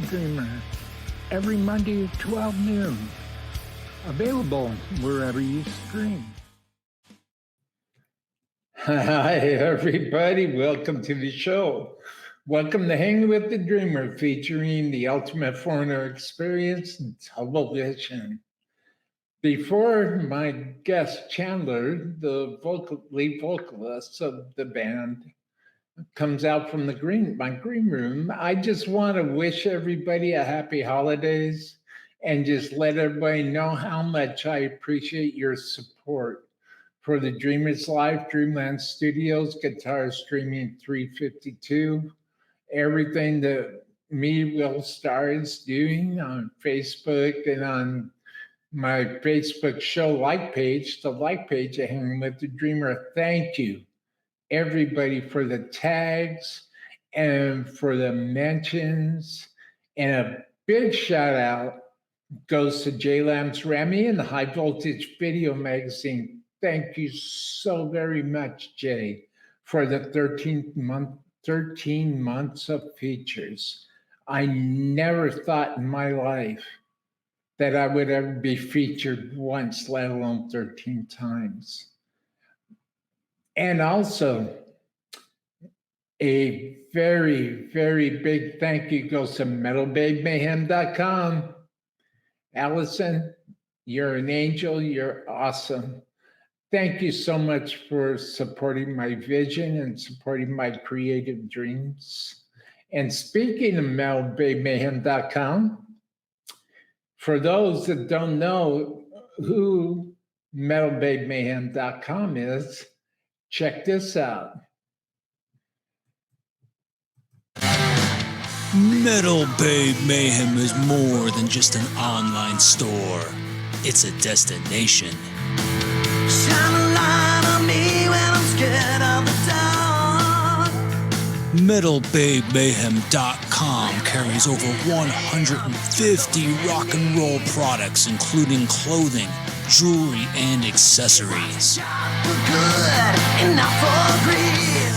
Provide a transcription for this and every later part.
Dreamer every Monday at 12 noon. Available wherever you stream. Hi, everybody. Welcome to the show. Welcome to Hangin with the Dreamer, featuring the ultimate foreigner experience, double vision. Before my guest, Chandler, the lead vocalist of the band, comes out from my green room, I just want to wish everybody a happy holidays and just let everybody know how much I appreciate your support for the Dreamers Live, Dreamland Studios, Guitar Streaming 352, everything that me, Will Starr, is doing on Facebook and on my Facebook show like page, the like page of Hangin with the Dreamer. Thank you, everybody, for the tags and for the mentions. And a big shout out goes to J Lamb's Remy and the High Voltage Video Magazine. Thank you so very much, Jay, for the 13 months of features. I never thought in my life that I would ever be featured once, let alone 13 times. And also, a very, very big thank you goes to metalbabemayhem.com. Allison, you're an angel. You're awesome. Thank you so much for supporting my vision and supporting my creative dreams. And speaking of metalbabemayhem.com, for those that don't know who metalbabemayhem.com is, check this out. Metal Babe Mayhem is more than just an online store. It's a destination. Shine a light on me when I'm scared of the dark. MetalBabeMayhem.com carries over 150 rock and roll products, including clothing, jewelry, and accessories. Good, enough for greed.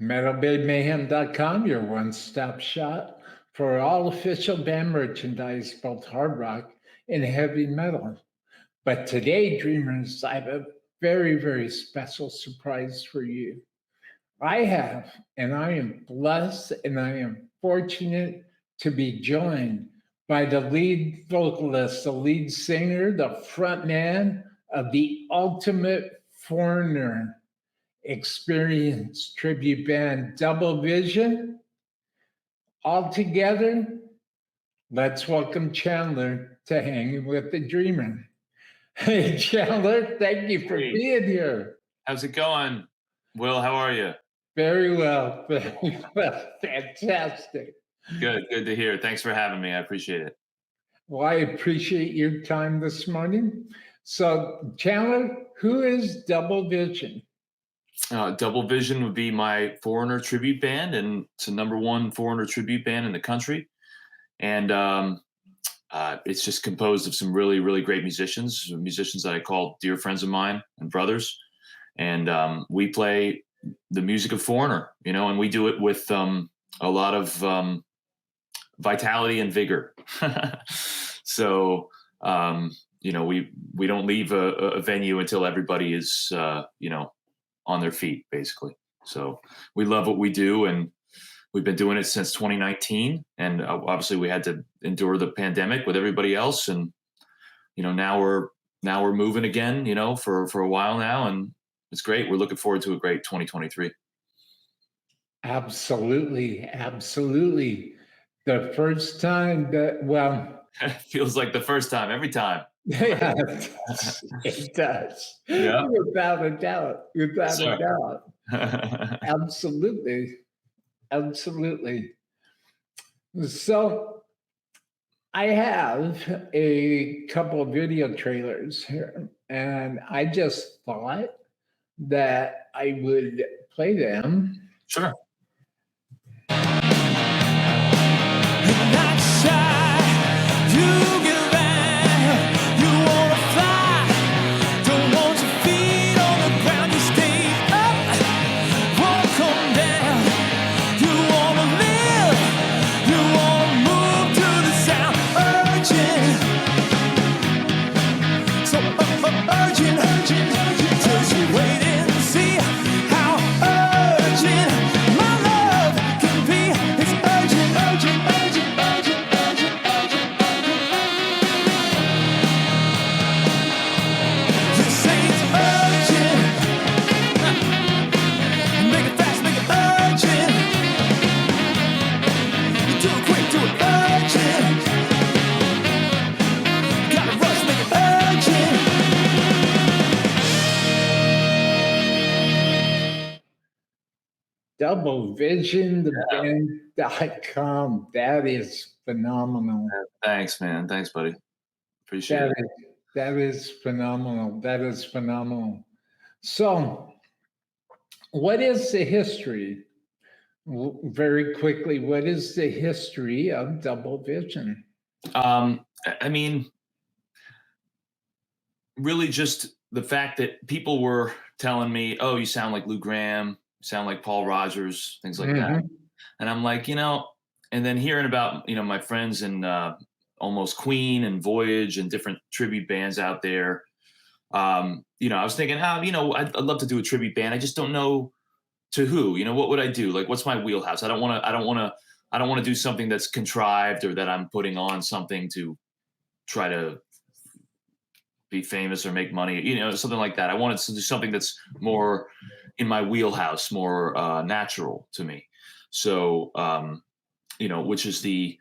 MetalBabeMayhem.com, your one-stop shop for all official band merchandise, both hard rock and heavy metal. But today, Dreamers, I have a very, very special surprise for you. I am blessed and I am fortunate to be joined by the lead vocalist, the lead singer, the frontman of the ultimate foreigner experience tribute band, Double Vision. All together, let's welcome Chandler to Hangin with the Dreamer. Hey, Chandler, thank you for being here. How's it going? Will, how are you? Very well, very well. Fantastic. Good to hear. Thanks for having me. I appreciate it. Well, I appreciate your time this morning. So, Chandler, who is Double Vision? Double Vision would be my foreigner tribute band, and it's the #1 foreigner tribute band in the country. And it's just composed of some really, really great musicians that I call dear friends of mine and brothers. And we play the music of foreigner, and we do it with a lot of vitality and vigor. So, we don't leave a venue until everybody is, on their feet, basically. So we love what we do, and we've been doing it since 2019. And obviously we had to endure the pandemic with everybody else. And, now we're moving again, for a while now, and it's great. We're looking forward to a great 2023. Absolutely. Absolutely. The first time it feels like the first time every time. Yeah, it does. Yeah. Without a doubt. Without a doubt. Absolutely. Absolutely. So I have a couple of video trailers here, and I just thought that I would play them. Sure. Doublevision, Yeah. theband.com. That is phenomenal. Thanks, man. Thanks, buddy. Appreciate That it. that is phenomenal. That is phenomenal. So, what is the history? Very quickly, what is the history of Doublevision? I mean, really just the fact that people were telling me, oh, you sound like Lou Gramm, you sound like Paul Rogers, things like that. And I'm like, and then hearing about, my friends in almost Queen and Voyage and different tribute bands out there. I was thinking, I'd love to do a tribute band. I just don't know to who. What would I do? Like, what's my wheelhouse? I don't want to do something that's contrived or that I'm putting on something to try to be famous or make money, something like that. I wanted to do something that's more in my wheelhouse, more natural to me. So, which is the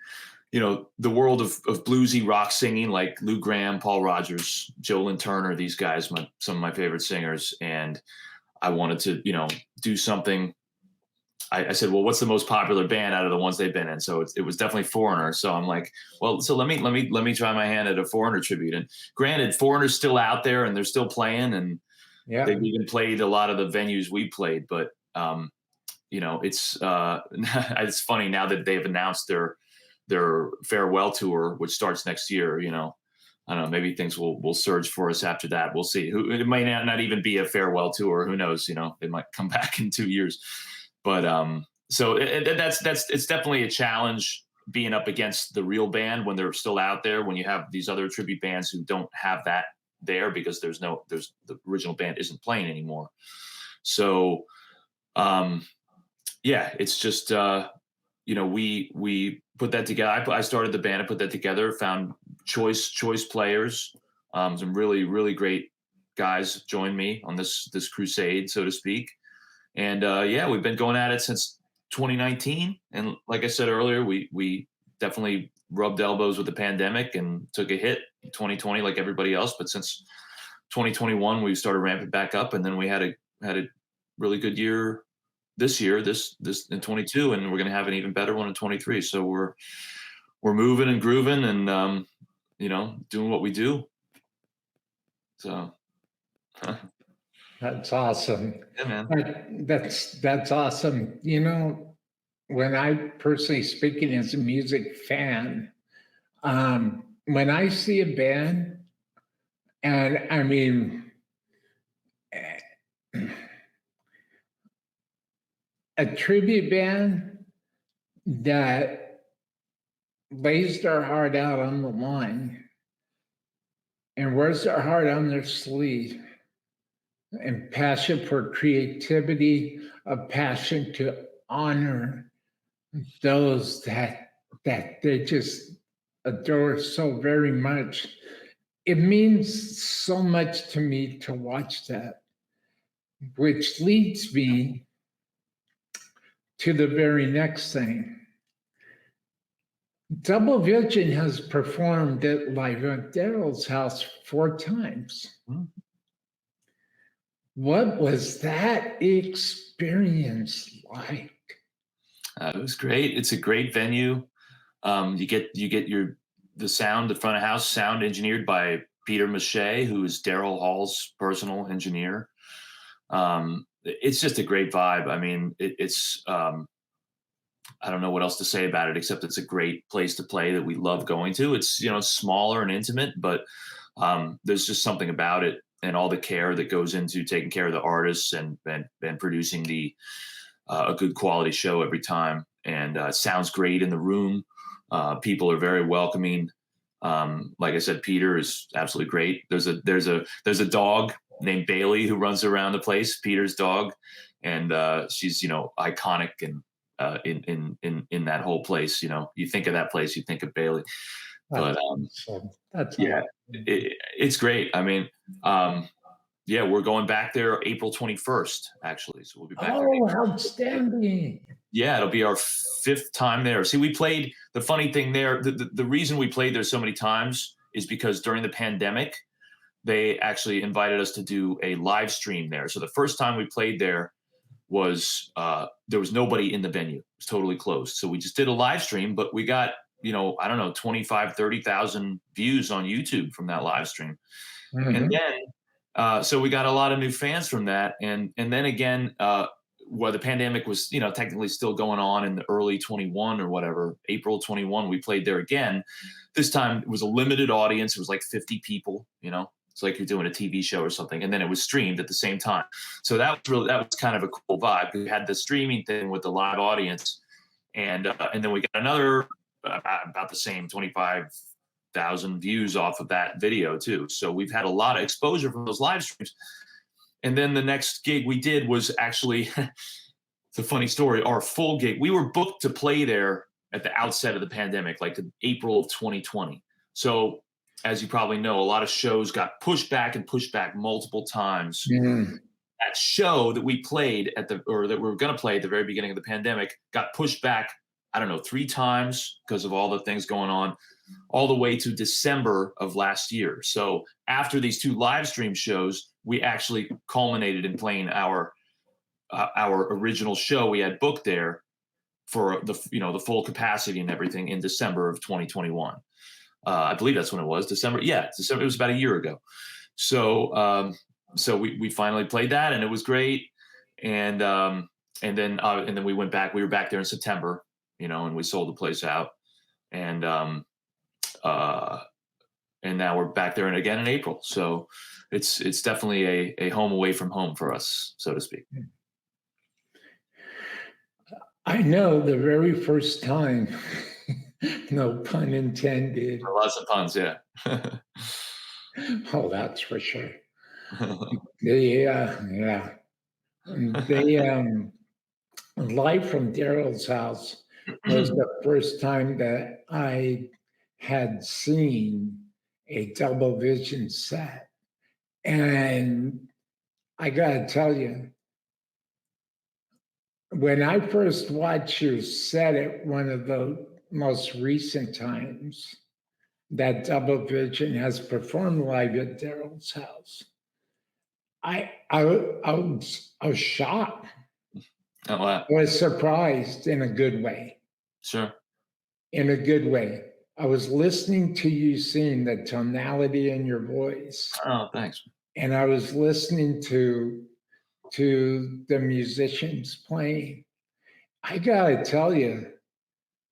world of bluesy rock singing, like Lou Gramm, Paul Rogers, Joe Lynn Turner, these guys, some of my favorite singers. And I wanted to, do something. I said, well, what's the most popular band out of the ones they've been in? So it was definitely Foreigner. So I'm like, well, so let me try my hand at a Foreigner tribute. And granted, Foreigner's still out there and they're still playing, and they've even played a lot of the venues we played. But it's it's funny now that they've announced their farewell tour, which starts next year. I don't know, maybe things will surge for us after that. We'll see. It might not even be a farewell tour. Who knows? They might come back in 2 years. But so it's definitely a challenge being up against the real band when they're still out there, when you have these other tribute bands who don't have that there because the original band isn't playing anymore. So it's just we put that together. I started the band, I put that together, found choice players, some really, really great guys joined me on this crusade, so to speak. And we've been going at it since 2019. And like I said earlier, we definitely rubbed elbows with the pandemic and took a hit in 2020 like everybody else. But since 2021, we started ramping back up, and then we had a really good year this year, this in 22, and we're going to have an even better one in 23. So we're moving and grooving and doing what we do. So. That's awesome. Yeah, man. That's awesome. When I personally, speaking as a music fan, when I see a band, and I mean, a tribute band that lays their heart out on the line and wears their heart on their sleeve, and passion for creativity, a passion to honor those that they just adore so very much. It means so much to me to watch that, which leads me to the very next thing. Doublevision has performed at live at Daryl's house 4 times. Mm-hmm. What was that experience like? It was great. It's a great venue. You get the sound, the front of house sound engineered by Peter Mache, who is Daryl Hall's personal engineer. It's just a great vibe. I mean, it's I don't know what else to say about it, except it's a great place to play that we love going to. It's, smaller and intimate, but there's just something about it, and all the care that goes into taking care of the artists and producing a good quality show every time. And it sounds great in the room. People are very welcoming. Like I said, Peter is absolutely great. There's a dog named Bailey who runs around the place, Peter's dog. And she's, iconic and in that whole place. You think of that place, you think of Bailey. But that's it's great. I mean, we're going back there April 21st, actually. So we'll be back. Oh, outstanding. Yeah, it'll be our 5th time there. See, we played, the funny thing there, the reason we played there so many times is because during the pandemic, they actually invited us to do a live stream there. So the first time we played there was there was nobody in the venue. It was totally closed. So we just did a live stream, but we got, I don't know, 25, 30,000 views on YouTube from that live stream. Mm-hmm. And then, so we got a lot of new fans from that. And then again, the pandemic was, technically still going on in the early 21 or whatever, April 21, we played there again. This time it was a limited audience. It was like 50 people, It's like you're doing a TV show or something, and then it was streamed at the same time. So that was kind of a cool vibe. We had the streaming thing with the live audience, and then we got another about the same 25,000 views off of that video too. So we've had a lot of exposure from those live streams. And then the next gig we did was actually, it's a funny story. Our full gig, we were booked to play there at the outset of the pandemic, like in April of 2020. So, as you probably know, a lot of shows got pushed back multiple times. Mm. That show that we played that we were going to play at the very beginning of the pandemic got pushed back, 3 times because of all the things going on, all the way to December of last year. So after these 2 live stream shows, we actually culminated in playing our original show we had booked there for the full capacity and everything in December of 2021. I believe that's when it was, December. Yeah, December. It was about a year ago. So we finally played that, and it was great. And then we went back. We were back there in September, and we sold the place out. And now we're back there again in April. So it's definitely a home away from home for us, so to speak. I know the very first time, no pun intended. Lots of puns, yeah. Oh, that's for sure. Yeah. Live from Daryl's house was the first time that I had seen a double vision set. And I gotta tell you, when I first watched your set at one of the most recent times that Double Vision has performed live at Daryl's house, I was shocked. Oh, wow. I was surprised in a good way. Sure. In a good way. I was listening to you sing, the tonality in your voice. Oh, thanks. And I was listening to the musicians playing. I gotta tell you,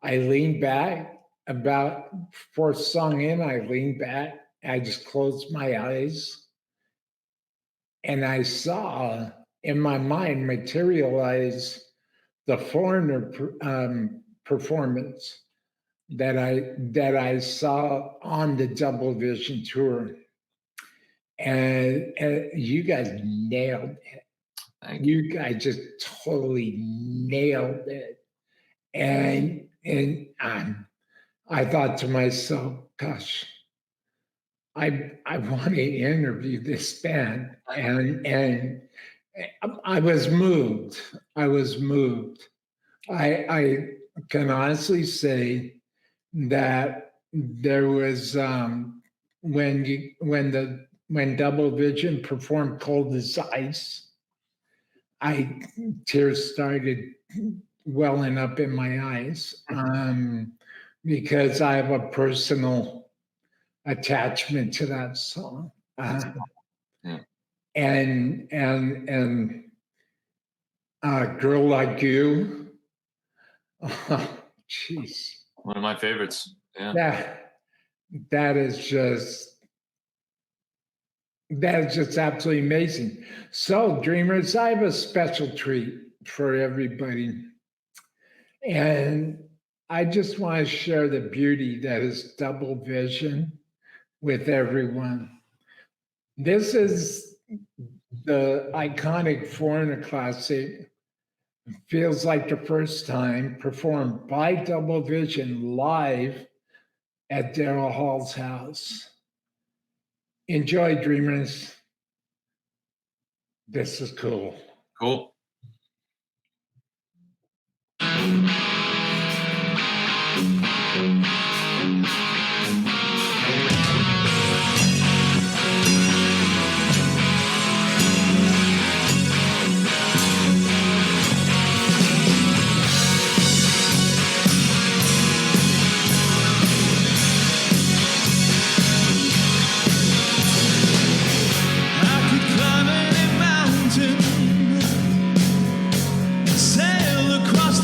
I leaned back about 4th song in, I leaned back, I just closed my eyes, and I saw in my mind materialize the Foreigner performance that I saw on the Double Vision tour. And you guys nailed it. You guys just totally nailed it. And I thought to myself, gosh, I want to interview this band. And I was moved. I can honestly say that there was when Double Vision performed Cold as Ice, tears started welling up in my eyes because I have a personal attachment to that song. And Girl Like You, oh, jeez. One of my favorites. Yeah. That is just absolutely amazing. So, Dreamers, I have a special treat for everybody. And I just want to share the beauty that is Double Vision with everyone. This is the iconic Foreigner classic, Feels Like the First Time, performed by Double Vision live at Daryl Hall's house. Enjoy, Dreamers. This is cool. Cool.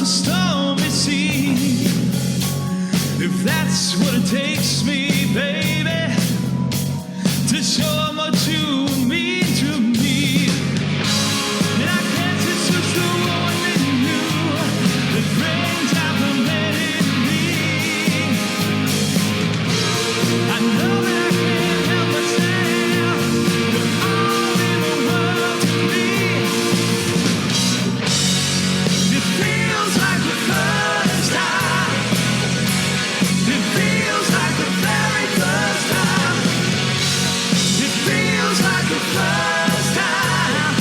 stormy sea. If that's what it takes me, baby, to show how much you mean to me. And I guess it's just the one in you that brings out the man in me. I know that I can't help myself. You're all in the world to me. It feels like the first time. It feels like the very first time. It feels like the first time.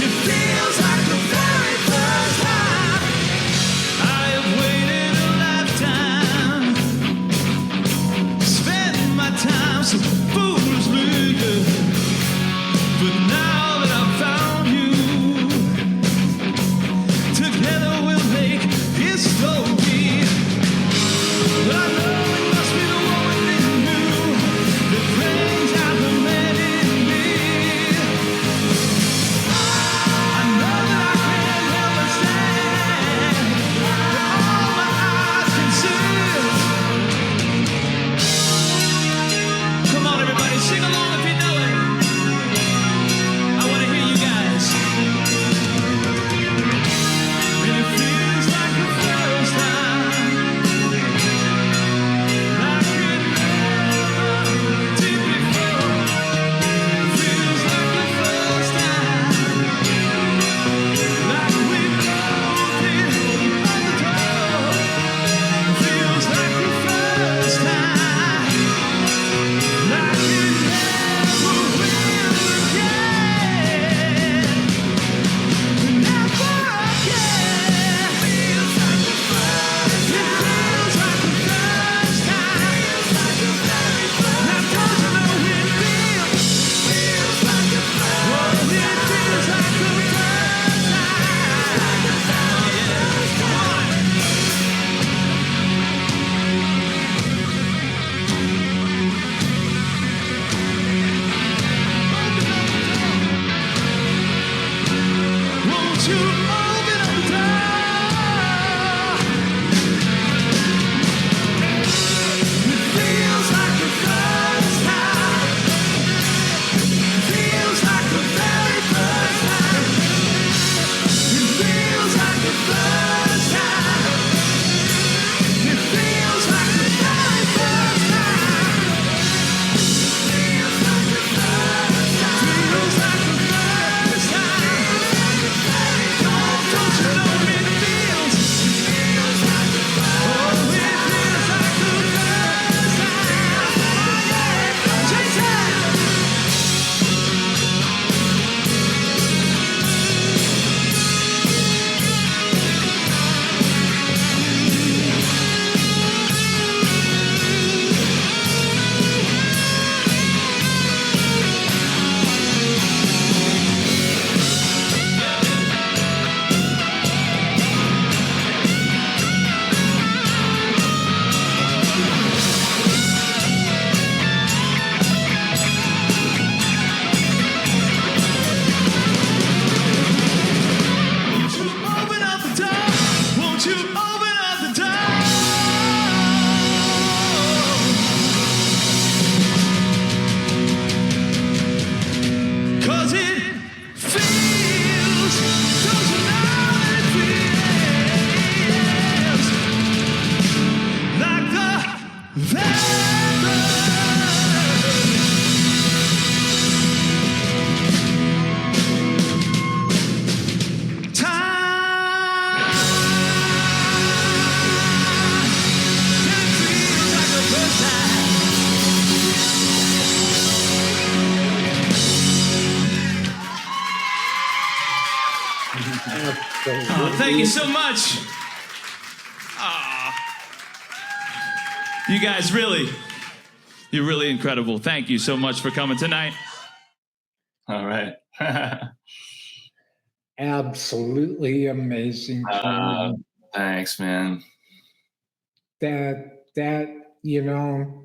It feels like the very first time. I have waited a lifetime, spent my time so foolishly good. But now that I've found you, together we'll make history. But I know it must be the one in you that brings out the man in me. I know that I can't help but stand, but all my eyes can see. Come on, everybody, sing along if you know it. I want to hear you guys. And it feels like the first time, like it never did before. Feels like the first time, like we both did on the door. Feels like the first time, like it never will again. Never again. Feels like the first time. It feels like the first time. Feels like the very first time. Now don't you know it feels? Feels like the first time. Well, it feels like the first time. Oh yeah, come on. Won't you open up the door? It feels like the first time. Feels like the very first time. It feels like the first time. It feels like the very first time. Feels like the first time. Feels like the first time. Don't you know it feels? Feels like the first time. Oh, it feels like the first time. Oh yeah, chase it. Won't you open up the door? Won't you open up the door? 'Cause it feels, don't you know it feels like the very time. It feels like the first time. Oh, thank you so much. You guys you're really incredible. Thank you so much for coming tonight. All right. Absolutely amazing. Thanks, man. That you know,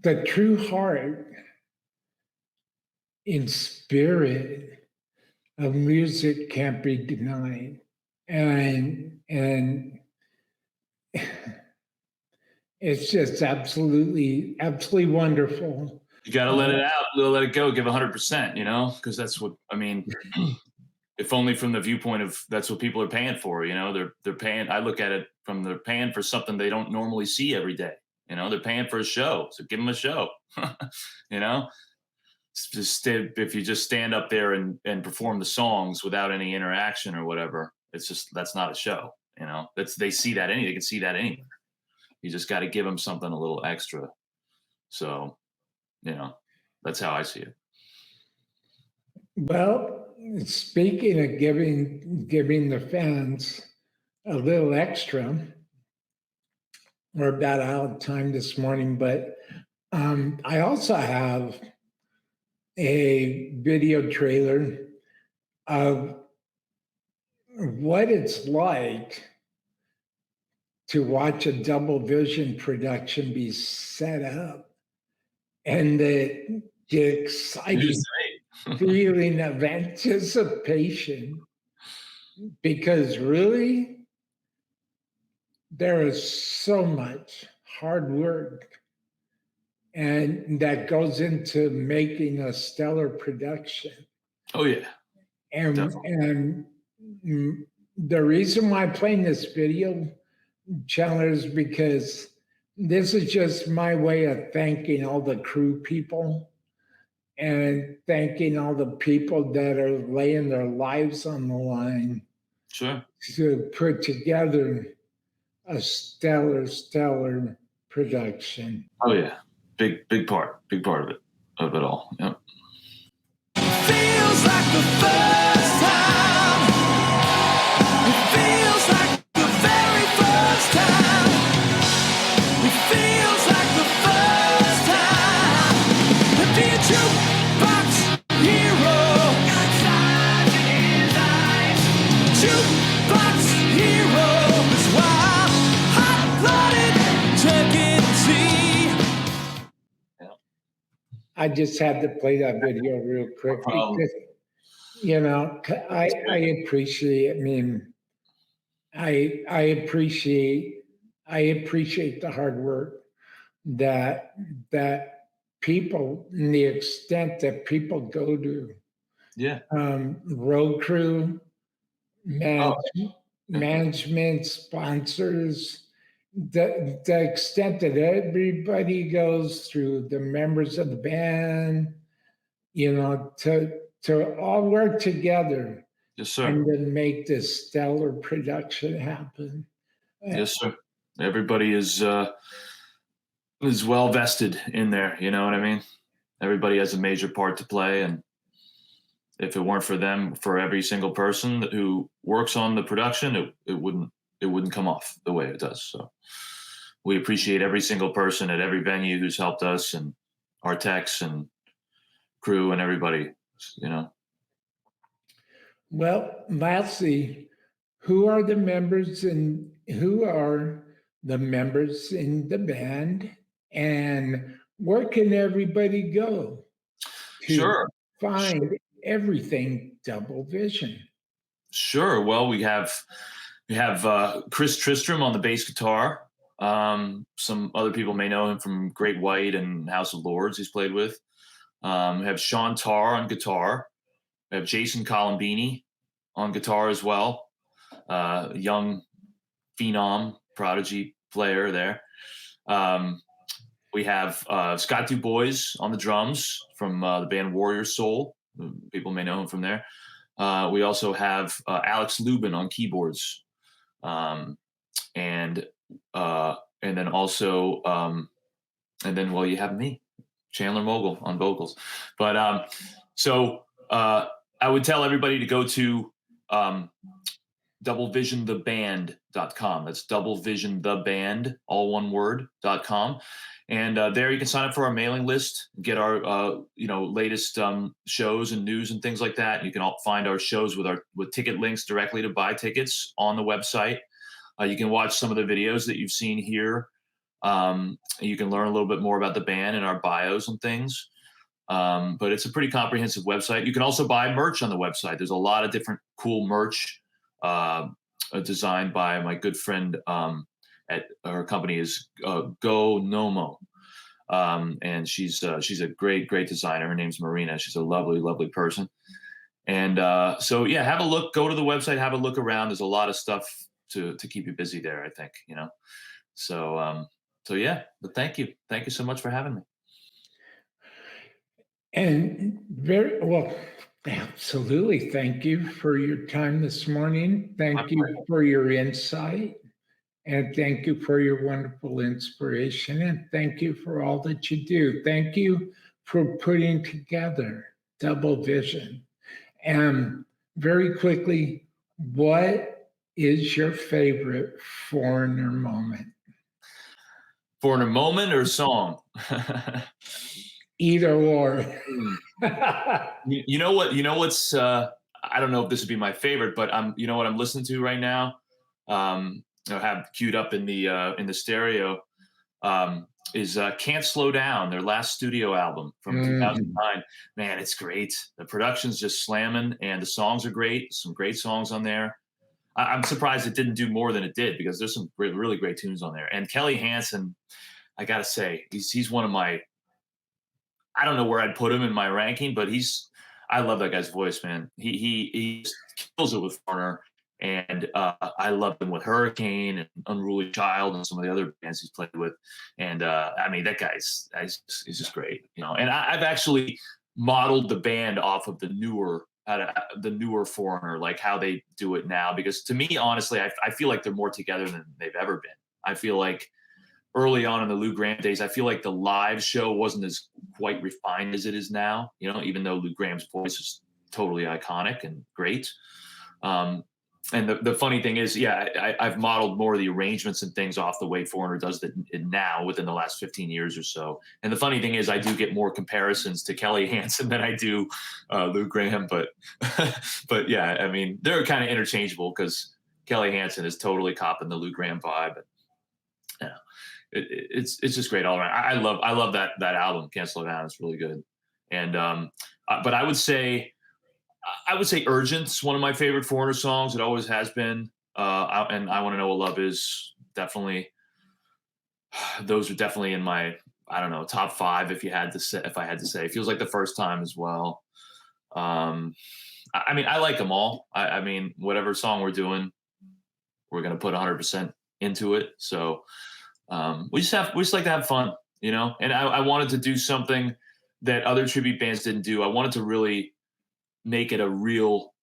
the true heart in spirit of music can't be denied. And it's just absolutely wonderful. You got to let it out, let it go, give 100%, you know, because that's what, I mean, if only from the viewpoint of that's what people are paying for, you know, they're paying, I look at it from they're paying for something they don't normally see every day. You know, they're paying for a show. So give them a show, you know, just if you just stand up there and perform the songs without any interaction or whatever, it's just, that's not a show, you know, they see that they can see that anywhere. You just got to give them something a little extra. So, you know, that's how I see it. Well, speaking of giving the fans a little extra, we're about out of time this morning, but I also have a video trailer of what it's like to watch a double vision production be set up and the exciting feeling of anticipation, because really there is so much hard work and that goes into making a stellar production. Oh yeah. And Definitely. and the reason why I'm playing this video, Chandler, is because this is just my way of thanking all the crew people and thanking all the people that are laying their lives on the line Sure. to put together a stellar production. Oh yeah. Big part of it all. Yep. Feels like the first time. It feels like the very first time. It feels like the first time. To be a jukebox hero. Jukebox hero is wild, hot-blooded, turkey. I just had to play that video real quick because, you know, I appreciate. I mean, I appreciate the hard work that people, and the extent that people go to. Yeah. Road crew, management, sponsors, the extent that everybody goes through, the members of the band, you know, to all work together. Yes, sir. And then make this stellar production happen. Yes, sir. Everybody is well vested in there. You know what I mean? Everybody has a major part to play, and if it weren't for them, for every single person who works on the production, it wouldn't come off the way it does. So we appreciate every single person at every venue who's helped us, and our techs and crew and everybody, you know. Well, lastly, who are the members in the band, and where can everybody go to find everything Double Vision? Sure. Well, we have Chris Tristram on the bass guitar. Some other people may know him from Great White and House of Lords he's played with. We have Sean Tarr on guitar. We have Jason Colombini on guitar as well. Young phenom, prodigy player there. We have Scott DuBois on the drums from the band Warrior Soul. People may know him from there. We also have Alex Lubin on keyboards. And then also, and then, well, you have me, Chandler Mogul, on vocals. But so I would tell everybody to go to doublevisiontheband.com. That's doublevisiontheband, all one word, .com. And there you can sign up for our mailing list, get our latest shows and news and things like that. You can all find our shows with ticket links directly to buy tickets on the website. You can watch some of the videos that you've seen here. You can learn a little bit more about the band and our bios and things. But it's a pretty comprehensive website. You can also buy merch on the website. There's a lot of different cool merch designed by my good friend at her company is Go Nomo. And she's a great designer. Her name's Marina. She's a lovely person. And so yeah, have a look. Go to the website. Have a look around. There's a lot of stuff to keep you busy there, I think. So yeah. But thank you so much for having me. And very well, absolutely. Thank you for your time this morning. Thank you for your insight. And thank you for your wonderful inspiration. And thank you for all that you do. Thank you for putting together Double Vision. And very quickly, what is your favorite Foreigner moment? Foreigner moment or song? Either or. You know what's I don't know if this would be my favorite, but you know what I'm listening to right now? I have queued up in the stereo is Can't Slow Down, their last studio album from 2009. Man, it's great. The production's just slamming and the songs are great. Some great songs on there. I'm surprised it didn't do more than it did because there's some really great tunes on there. And Kelly Hansen, I gotta say, he's one of my, I don't know where I'd put him in my ranking, but I love that guy's voice, man. He kills it with Foreigner. And I love him with Hurricane and Unruly Child and some of the other bands he's played with. And I mean, that guy's he's just great, And I've actually modeled the band off of the newer Foreigner, like how they do it now. Because to me, honestly, I feel like they're more together than they've ever been. I feel like early on in the Lou Gramm days, I feel like the live show wasn't as quite refined as it is now. Even though Lou Gramm's voice is totally iconic and great. And the funny thing is, yeah, I've modeled more of the arrangements and things off the way Foreigner does it now within the last 15 years or so. And the funny thing is I do get more comparisons to Kelly Hansen than I do Lou Gramm. But yeah, I mean, they're kind of interchangeable because Kelly Hansen is totally copping the Lou Gramm vibe. But, it's just great all around. I love that album, Can't Slow Down. It's really good. And but I would say Urgent's one of my favorite Foreigner songs. It always has been. And I Want to Know What Love Is definitely. Those are definitely in my, I don't know, top 5 if I had to say. It feels like the first time as well. I mean, I like them all. I mean, whatever song we're doing, we're going to put 100% into it. So we just like to have fun, and I wanted to do something that other tribute bands didn't do. I wanted to really make it a real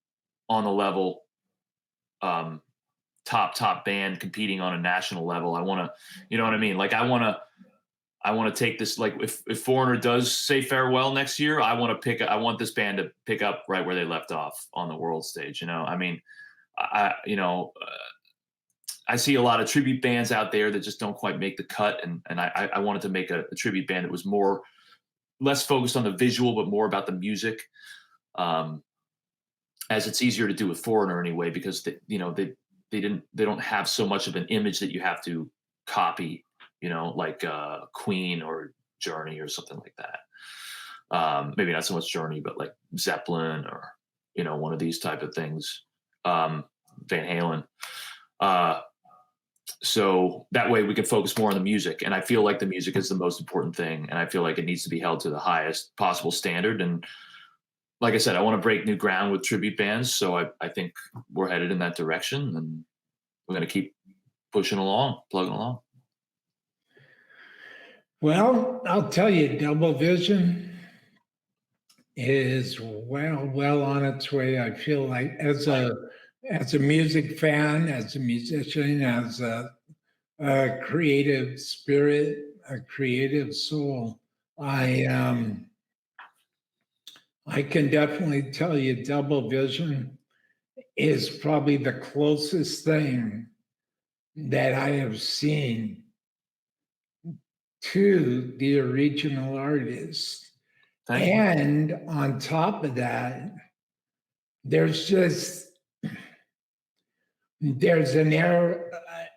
on the level top band competing on a national level. I want to, you know what I mean? Like I want to take this, like if Foreigner does say farewell next year, I want this band to pick up right where they left off on the world stage. I mean, I see a lot of tribute bands out there that just don't quite make the cut. And I wanted to make a tribute band that was less focused on the visual, but more about the music. As it's easier to do with Foreigner anyway, because they don't have so much of an image that you have to copy, like Queen or Journey or something like that. Maybe not so much Journey, but like Zeppelin or, one of these type of things. Van Halen. So that way we can focus more on the music. And I feel like the music is the most important thing. And I feel like it needs to be held to the highest possible standard. And like I said, I want to break new ground with tribute bands. So I think we're headed in that direction and we're going to keep pushing along, plugging along. Well, I'll tell you, Double Vision is well on its way. I feel like as a music fan, as a musician, as a creative spirit, a creative soul, I can definitely tell you Double Vision is probably the closest thing that I have seen to the original artist. And on top of that, there's an air,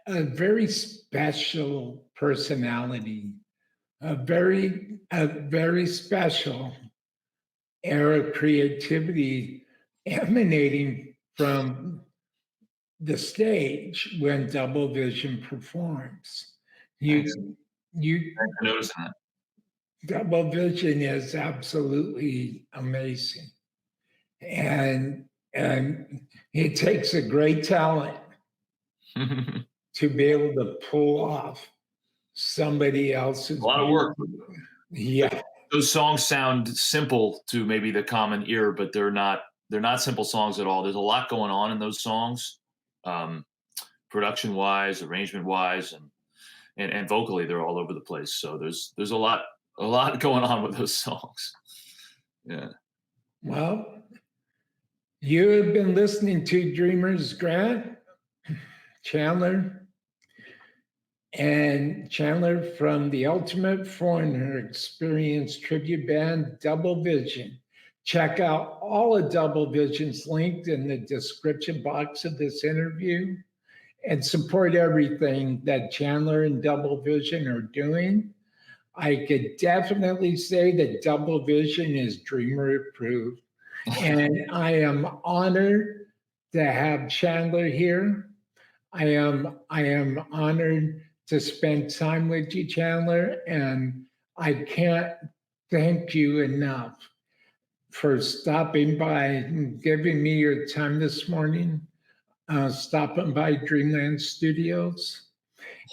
a very special personality, a very special era creativity emanating from the stage when Double Vision performs. Thanks. You Thanks for noticing that. Double Vision is absolutely amazing. And it takes a great talent to be able to pull off somebody else's. A lot of work. Yeah. Those songs sound simple to maybe the common ear, but they're not simple songs at all. There's a lot going on in those songs, production wise, arrangement wise, and vocally they're all over the place. So there's a lot going on with those songs. Yeah. Well, you have been listening to Dreamers Grant, Chandler, and Chandler from the Ultimate Foreigner Experience tribute band Double Vision. Check out all of Double Vision's linked in the description box of this interview, and support everything that Chandler and Double Vision are doing. I could definitely say that Double Vision is Dreamer approved. And I am honored to have Chandler here. I am honored to spend time with you, Chandler, and I can't thank you enough for stopping by and giving me your time this morning, stopping by Dreamland Studios.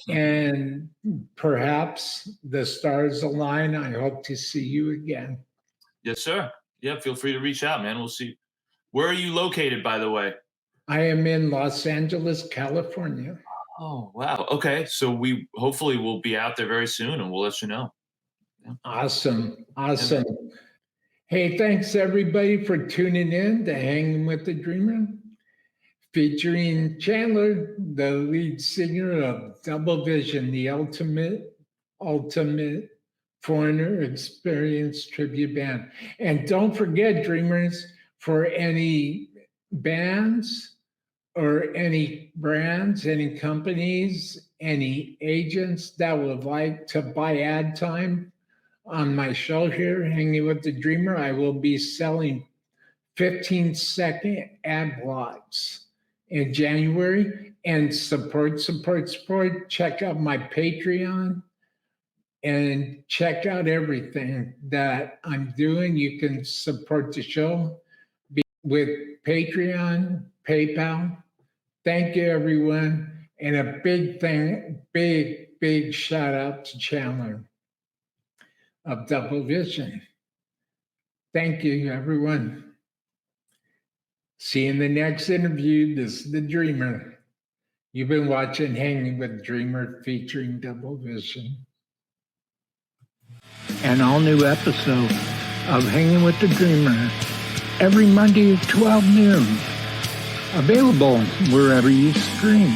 And perhaps the stars align. I hope to see you again. Yes, sir. Yeah, feel free to reach out, man. We'll see. Where are you located, by the way? I am in Los Angeles, California. Oh, wow. Okay. So we hopefully will be out there very soon and we'll let you know. Yeah. Awesome. Awesome. Hey, thanks everybody for tuning in to Hangin with the Dreamer, featuring Chandler, the lead singer of Double Vision, the ultimate Foreigner Experience tribute band. And don't forget, Dreamers, for any bands or any brands, any companies, any agents that would like to buy ad time on my show here, Hanging with the Dreamer, I will be selling 15-second ad blocks in January. And support. Check out my Patreon and check out everything that I'm doing. You can support the show with Patreon, PayPal. Thank you, everyone. And a big shout out to Chandler of Double Vision. Thank you, everyone. See you in the next interview. This is the Dreamer. You've been watching Hanging with Dreamer featuring Double Vision. An all-new episode of Hanging with the Dreamer every Monday at 12 noon. Available wherever you stream.